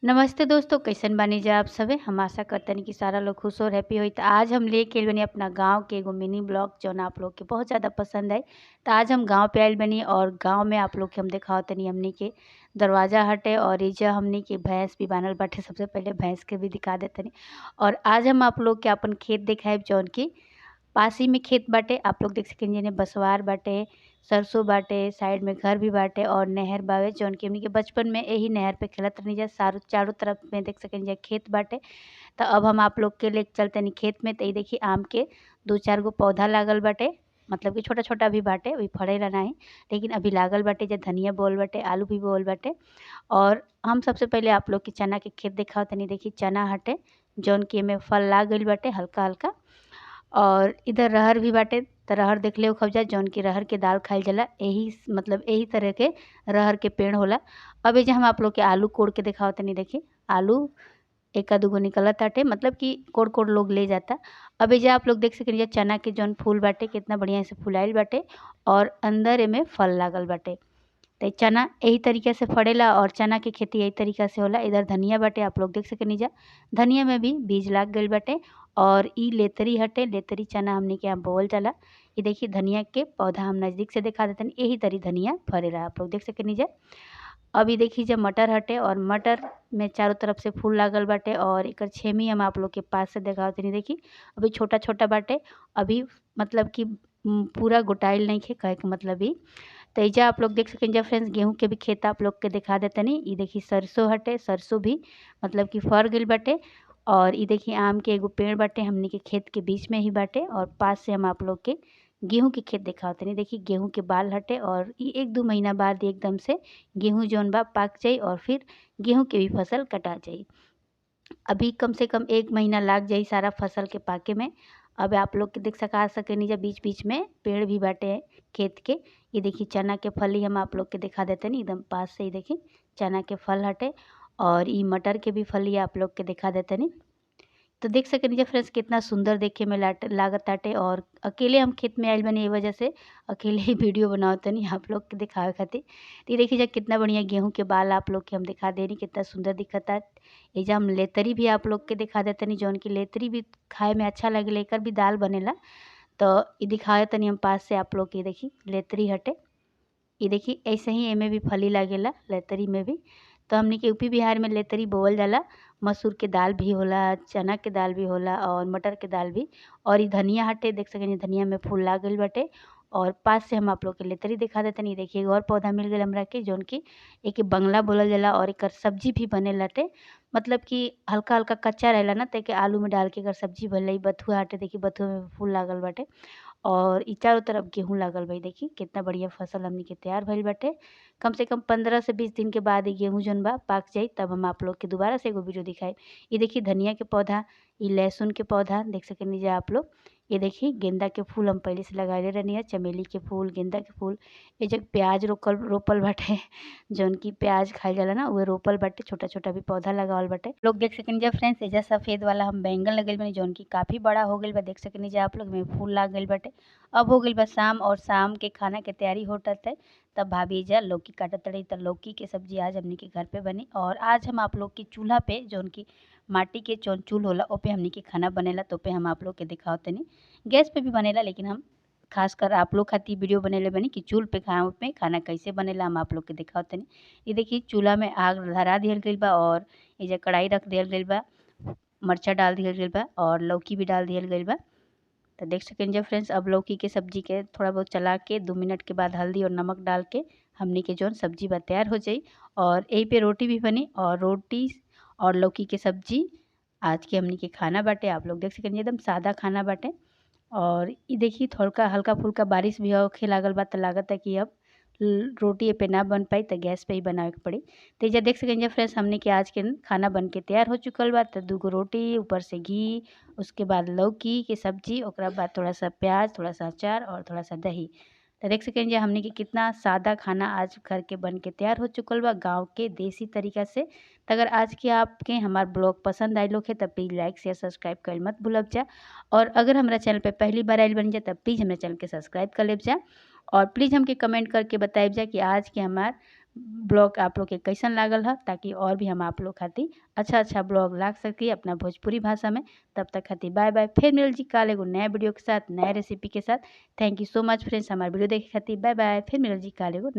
नमस्ते दोस्तों, कैसन बानी जा आप सभे। हम आशा करतनी कि सारा लोग खुश और हैप्पी होई। तो आज हम लेके आइल बनी अपना गांव के एगो मिनी ब्लॉग जौन आप लोग के बहुत ज़्यादा पसंद आई। तो आज हम गांव पे आइल बनी और गांव में आप लोग के हम दिखावत तनी हमनी के दरवाजा हटे और एजा हमनी के भैंस भी बानल बाटे। सबसे पहले भैंस के भी दिखा देतनी और आज हम आप लोग के अपन खेत दिखाएब जौन की पास ही में खेत बाटे। आप लोग देख सकेनी जेने बसवार बाटे, सरसों बाटे, साइड में घर भी बाटे और नहर बावे जौन कि हमनी के बचपन में यही नहर पे खेलत रहनी जा। चारों तरफ में देख सकेनी जा खेत बाटे। तो अब हम आप लोग के लेके चलतनी खेत में। तो ये देखिए आम के 2-4 गो पौधा लागल बाटे, मतलब कि छोटा-छोटा भी बाटे, अभी फड़ेला नाही, लेकिन अभी लागल बाटे। जे धनिया बोअल बाटे, आलू भी बोअल बाटे। और हम सबसे पहले आप लोग के चना के खेत दिखावतनी। देखिए चना हटे जौन कि एमे फल लाग गइल बाटे हल्का-हल्का। और इधर रहर भी बाटे। त रहर देखले होखब जा जौन कि रहर के दाल खाइल जाला। मतलब यही तरह के रहर के पेड़ होला। अब एजा हम आप लोग के आलू कोड़ के दिखावतनी। देखिए आलू एका दुगो निकलत ताटे, मतलब कि कोड़-कोड़ लोग ले जाता। अब एजा आप लोग देख सकेनी जा चना के जौन फूल बाटे कितना बढ़िया से फुलाइल बाटे और अंदर एमे फल लागल बाटे। त चना एही तरीके से फड़ेला और चना के खेती यही तरीका से होला। इधर धनिया बाटे, आप लोग देख सकेनी जा। धनिया में भी बीज लाग गइल बाटे और इ लेतरी हटे। लेतरी चना हमनी के यहाँ बोअल जाला। ये देखिए धनिया के पौधा हम नज़दीक से दिखा देतनी। यही तरी धनिया फरेला, आप लोग देख सकेनी जा। अब इ देखिए जा मटर हटे और मटर में चारों तरफ से फूल लागल बाटे और एकर छेमी हम आप लोग के पास से दिखावतनी। देखी अभी छोटा-छोटा बाटे, अभी मतलब कि पूरा गोटाइल नइखे, कहे के मतलब इ। त एइजा आप लोग देख सकेनी जा फ्रेंड्स गेहूँ के भी खेत आप लोग के दिखा देतनी। इ देखी सरसों हटे, सरसों भी मतलब कि फर गइल बाटे। और इ देखिए आम के एगो पेड़ बाटे, हमनी के खेत के बीच में ही बाटे और पास से हम आप लोग के गेहूँ के खेत दिखावतनी। देखिए गेहूँ के बाल हटे और इ 1-2 महीना बाद एकदम से गेहूँ जौन बा पाक जाई और फिर गेहूँ के भी फसल कटा जाई। अभी कम से कम 1 महीना लाग जाई सारा फसल के पाके में। अब आप लोग के दिखा सकेनी जा बीच-बीच में पेड़ भी बाटे खेत के। ये देखिए चना के फली हम आप लोग के दिखा देतनी एकदम पास से। ही देखिए चना के फल हटे और इ मटर के भी फली आप लोग के दिखा देतनी। तो देख सकेनी जा फ्रेंड्स कितना सुंदर देखे में लागत ताटे। और अकेले हम खेत में आइल बानी, ए वजह से अकेले ही वीडियो बनावतनी आप लोग के दिखावे खातिर। तो ये देखिए जा कितना बढ़िया गेहूँ के बाल आप लोग के हम दिखा देनी, कितना सुंदर दिखता। एजा हम लेतरी भी आप लोग के दिखा देतनी जौन कि लेतरी भी खाए में अच्छा लागेला, एकर भी दाल बनेला। तो इ दिखावे तनी हम पास से आप लोग के। देखी लेतरी हटे, ये देखिए ऐसे ही एमे भी फली लागेला लेतरी में भी। तो हमनी के यूपी बिहार में लेतरी बोअल जाला। मसूर के दाल भी होला, चना के दाल भी होला और मटर के दाल भी। और इ धनिया हटे, देख सकेनी धनिया में फूल लाग गइल बाटे। और पास से हम आप लोग के लेतरी दिखा देतनी। देखिए एगो और पौधा मिल गइल हमरा के जौन कि एके बंगला बोलल जाला और एकर सब्जी भी बनेलाटे। मतलब कि हल्का-हल्का कच्चा रहेला ना, त एके आलू में डाल के एकर सब्जी बनेला। इ बथुआ हटे, देखिए बथुआ में फूल लागल बाटे और इ चारों तरफ गेहूँ लागल बा। इ देखी कितना बढ़िया फसल हमनी के तैयार भइल बाटे। कम से कम 15 से 20 दिन के बाद इ गेहूँ जौन बा पाक जाई, तब हम आप लोग के दोबारा से एगो वीडियो दिखाई। ये देखिए धनिया के पौधा, इ लहसुन के पौधा देख सकेनी जा आप लोग। ये देखिए गेंदा के फूल हम पहले से लगाइले रहनी है, चमेली के फूल, गेंदा के फूल। एजा प्याज रोपल बाटे जौन कि प्याज खाइल जाला ना, उहे रोपल बाटे। छोटा-छोटा भी पौधा लगावल बाटे। लोग देख सकेनी जा फ्रेंड्स एजा सफेद वाला हम बैंगन लगइले बानी जौन कि काफ़ी बड़ा हो गइल बा। देख सकेनी जा आप लोग में फूल लाग गइल बाटे। अब हो गइल बा शाम और शाम के खाना के तैयारी होटते। तब भाभी एजा लौकी काटत ताड़ी। त लौकी के सब्जी आज हमनी के घर पे बनी। और आज हम आप लोग के चूल्हा पे जौन कि माटी के जौन चूल्ह होला ओपे हमनी के खाना बनेला, तो ओपे हम आप लोग के दिखावतनी। गैस पे भी बनेला, लेकिन हम खासकर आप लोग खातिर वीडियो बनैले बानी कि चूल्ह पे खाना कैसे बनेला हम आप लोग के दिखावतनी। ये देखिए चूल्हा में आग धरा दिहल गइल बा और एजा कढ़ाई रख दिहल गइल बा, मरचा डाल दिहल गइल बा और लौकी भी डाल दिहल गइल बा। तो देख सकेनी जा फ्रेंड्स अब लौकी के सब्जी के थोड़ा बहुत चला के 2 मिनट के बाद हल्दी और नमक डाल के हमनी के जौन सब्जी बा तैयार हो जाई। और यही पे रोटी भी बनी और रोटी और लौकी के सब्जी आज के हमनी के खाना बाटे। आप लोग देख सकेनी एकदम सादा खाना बाटे। और इ देखिए थोड़ा हल्का-फुल्का बारिश भी होखे लागल बा, त लागता कि अब रोटी ए पे ना बन पाई, त गैस पे ही बनावे के पड़ी। तो एइजा देख सकेनी जा फ्रेंड्स हमनी के आज के खाना बन के तैयार हो चुकल बा। त 2 गो रोटी, ऊपर से घी, उसके बाद लौकी के सब्जी, ओकरा बाद थोड़ा-सा प्याज, थोड़ा-सा अचार और थोड़ा-सा दही। तो देख सकेनी जा हमनी के कितना सादा खाना आज घर के बन के तैयार हो चुकल बा गाँव के देसी तरीका से। तो अगर आज के आपके हमार ब्लॉग पसंद आइल होखे त प्लीज़ लाइक, शेयर, सब्सक्राइब कइल मत भूलब जा। और अगर हमरा चैनल पे पहली बार आइल बानी जा त प्लीज़ हमरा चैनल के सब्सक्राइब कर लेब जा। और प्लीज़ हमके कमेंट करके बताइब जा कि आज के हमार ब्लॉग आप लोग के कैसन लागल है, ताकि और भी हम आप लोग खातिर अच्छा अच्छा ब्लॉग ला सकी अपना भोजपुरी भाषा में। तब तक खातिर बाय बाय, फिर मिल जी कल एगो नया वीडियो के साथ, नया रेसिपी के साथ। Thank you so much friends हमारे वीडियो देखे खातिर। बाय बाय, फिर मिल जी कल एगो